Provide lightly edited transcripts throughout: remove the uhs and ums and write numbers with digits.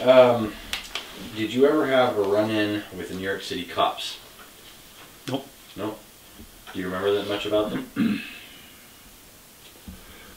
Did you ever have a run-in with the New York City cops? Nope. No? Do you remember that much about them?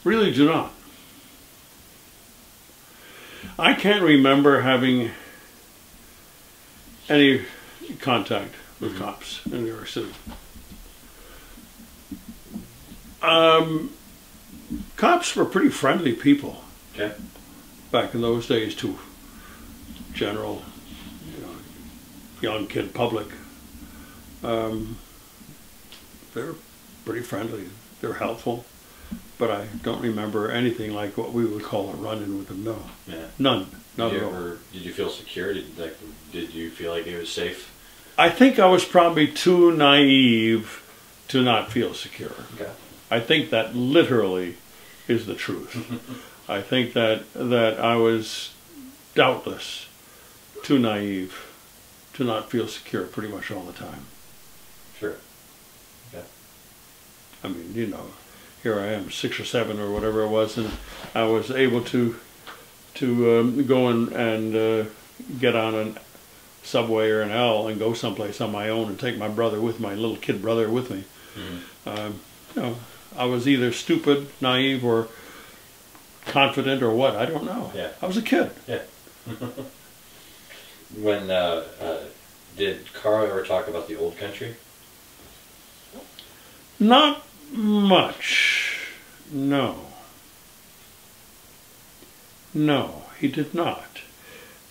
Really do not. I can't remember having any contact with cops in New York City. Cops were pretty friendly people. Okay. Back in those days to general, young kid public. They're pretty friendly. They're helpful. But I don't remember anything like what we would call a run-in with them. No. Yeah. None. Not at all. Did you feel secure? Did you feel like it was safe? I think I was probably too naive to not feel secure. Okay. I think that literally is the truth. I think that I was doubtless too naive to not feel secure pretty much all the time. Sure. Okay. I mean, here I am, 6 or 7 or whatever it was, and I was able to go and get on a subway or an L and go someplace on my own and take my brother with my little kid brother with me. Mm-hmm. I was either stupid, naive, or confident, or what. I don't know. Yeah. I was a kid. Yeah. When did Carl ever talk about the old country? Not much. No. No, he did not.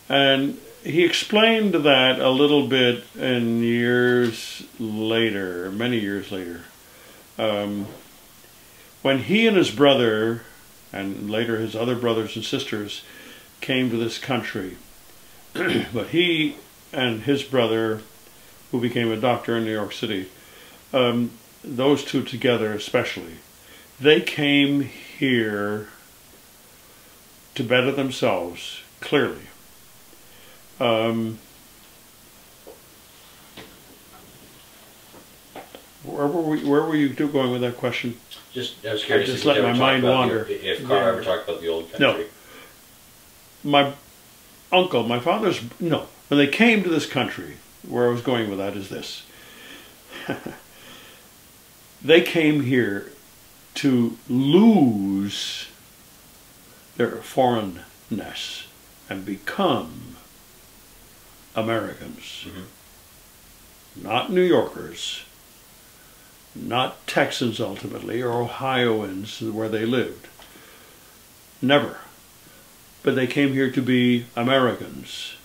And he explained that a little bit in years later, many years later. When he and his brother, and later his other brothers and sisters, came to this country, but he and his brother, who became a doctor in New York City, those two together especially, they came here to better themselves, clearly. Where were you going with that question? I was curious. Just let my mind wander. If Carl ever talked about the old country. No. My uncle, my father's, no. When they came to this country, where I was going with that is this. They came here to lose their foreignness and become Americans. Mm-hmm. Not New Yorkers, not Texans ultimately, or Ohioans where they lived. Never. But they came here to be Americans,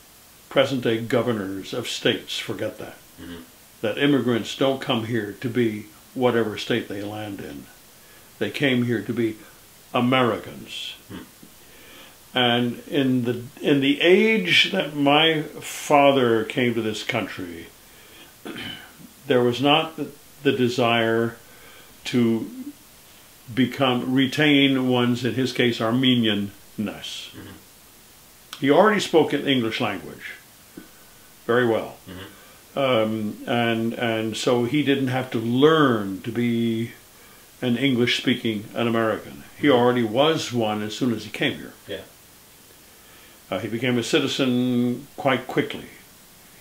present-day governors of states. Forget that. Mm-hmm. That immigrants don't come here to be whatever state they land in. They came here to be Americans. Hmm. And in the age that my father came to this country, there was not the desire to retain one's, in his case, Armenianness. Mm-hmm. He already spoke an English language very well. Mm-hmm. And so he didn't have to learn to be an English-speaking American. He already was one as soon as he came here. Yeah. He became a citizen quite quickly.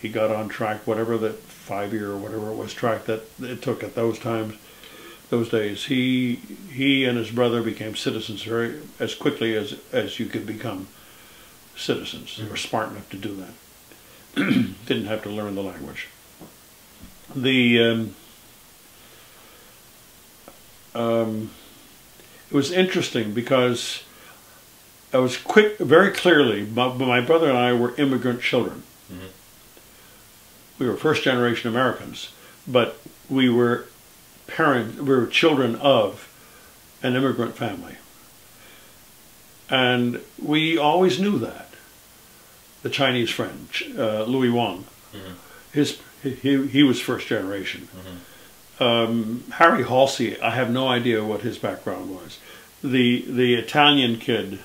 He got on track, whatever that 5-year or whatever it was track that it took at those times, those days. He and his brother became citizens as quickly as you could become citizens. They were smart enough to do that. Didn't have to learn the language. It was interesting because I was very clearly, my brother and I were immigrant children. Mm-hmm. We were first-generation Americans, but we were children of an immigrant family. And we always knew that. The Chinese friend, Louis Wang, mm-hmm. he was first generation. Mm-hmm. Harry Halsey, I have no idea what his background was. The Italian kid,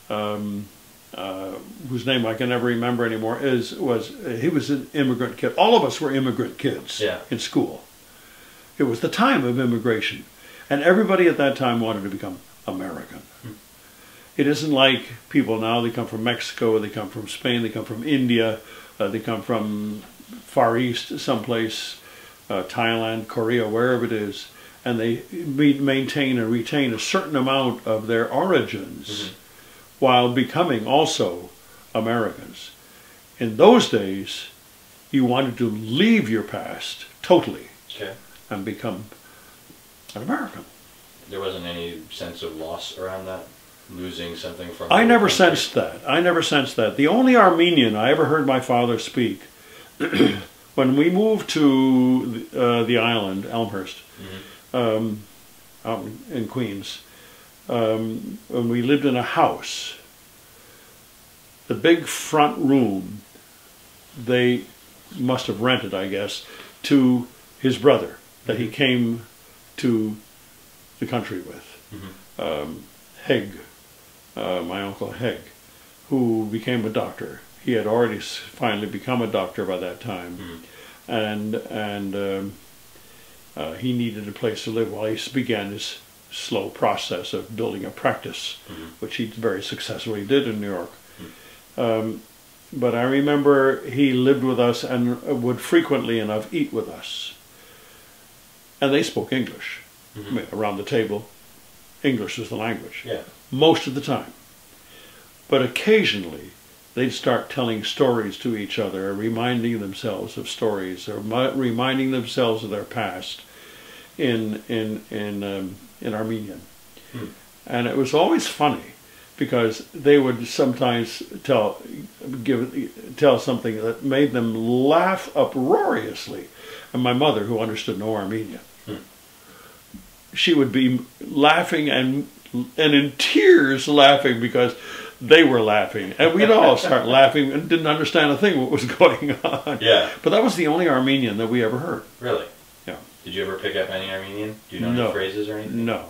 whose name I can never remember anymore, he was an immigrant kid. All of us were immigrant kids in school. It was the time of immigration, and everybody at that time wanted to become American. Mm-hmm. It isn't like people now, they come from Mexico, they come from Spain, they come from India, they come from Far East, someplace, Thailand, Korea, wherever it is, and they maintain and retain a certain amount of their origins while becoming also Americans. In those days, you wanted to leave your past totally and become an American. There wasn't any sense of loss around that? Losing something from... I never sensed that. I never sensed that. The only Armenian I ever heard my father speak, when we moved to the island, Elmhurst, out in Queens, when we lived in a house, the big front room, they must have rented, I guess, to his brother that he came to the country with. Hegg, my uncle Hegg, who became a doctor. He had already finally become a doctor by that time, and he needed a place to live while he began his slow process of building a practice, which he very successfully did in New York. But I remember he lived with us and would frequently enough eat with us. And they spoke English. I mean, around the table, English was the language. Most of the time. But occasionally, they'd start telling stories to each other, reminding themselves of stories, or reminding themselves of their past in Armenian. And it was always funny, because they would sometimes tell something that made them laugh uproariously. And my mother, who understood no Armenian, she would be laughing and in tears laughing because they were laughing. And we'd all start laughing and didn't understand a thing what was going on. But that was the only Armenian that we ever heard. Really? Yeah. Did you ever pick up any Armenian? Do you know any phrases or anything? No.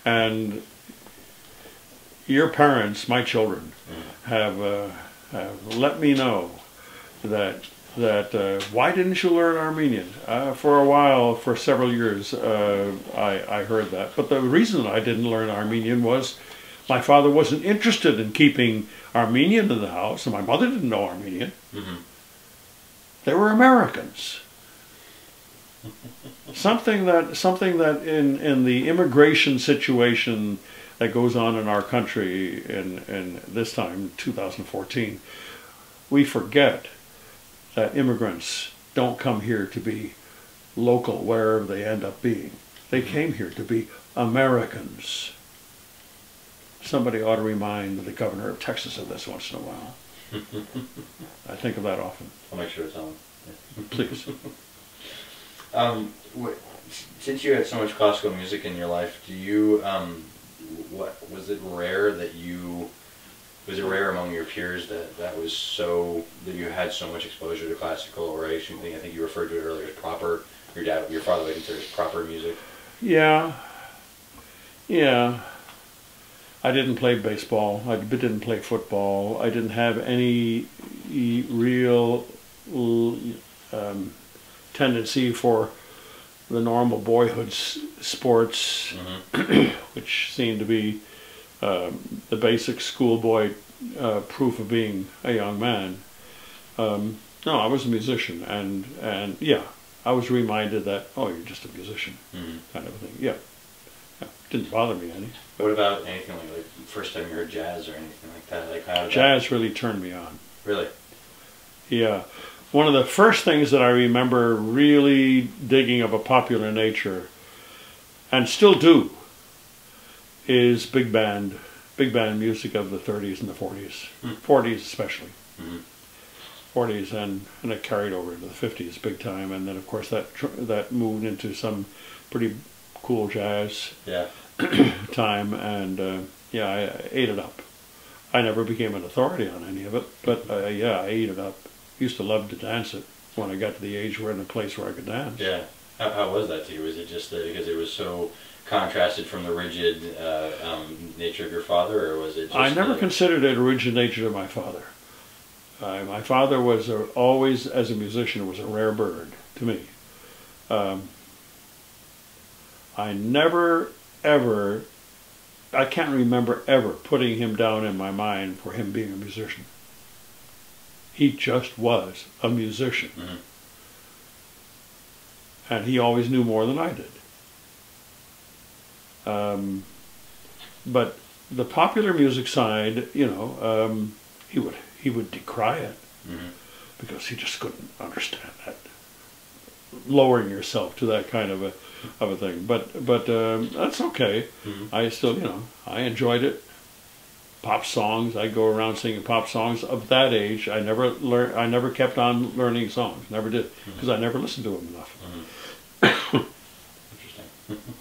And your parents, my children, have let me know that why didn't you learn Armenian? For a while, for several years, I heard that. But the reason I didn't learn Armenian was my father wasn't interested in keeping Armenian in the house, and my mother didn't know Armenian. They were Americans. Something that in the immigration situation that goes on in our country in this time, 2014, we forget that immigrants don't come here to be local wherever they end up being. They came here to be Americans. Somebody ought to remind the governor of Texas of this once in a while. I think of that often. I'll make sure it's on. Please. Since you had so much classical music in your life, do you, was it rare among your peers that you had so much exposure to classical, or I think you referred to it earlier as proper, your father would consider it proper music? Yeah. I didn't play baseball, I didn't play football, I didn't have any real tendency for the normal boyhood sports, which seemed to be the basic schoolboy proof of being a young man. No, I was a musician, and yeah, I was reminded that, oh, you're just a musician, kind of a thing. Yeah, didn't bother me any. What about anything like first time you heard jazz or anything like that? Like how jazz really turned me on. Really? Yeah. One of the first things that I remember really digging of a popular nature, and still do, is big band music of the 30s and the 40s, 40s especially. 40s and it carried over into the 50s big time, and then of course that moved into some pretty cool jazz time, and yeah, I ate it up. I never became an authority on any of it, but yeah, I ate it up. Used to love to dance it when I got to the age where in a place where I could dance. Yeah. How was that to you? Was it just because it was so contrasted from the rigid nature of your father, or was it just... I never considered it a rigid nature of my father. My father was always, as a musician, was a rare bird to me. I never, ever I can't remember ever putting him down in my mind for him being a musician. He just was a musician. Mm-hmm. And he always knew more than I did. But the popular music side, you know, he would decry it, mm-hmm. because he just couldn't understand that, lowering yourself to that kind of a thing. But that's okay. Mm-hmm. I still, you know, I enjoyed it. Pop songs. I go around singing pop songs of that age. I never kept on learning songs. Never did, because I never listened to them enough. Mm-hmm. Interesting.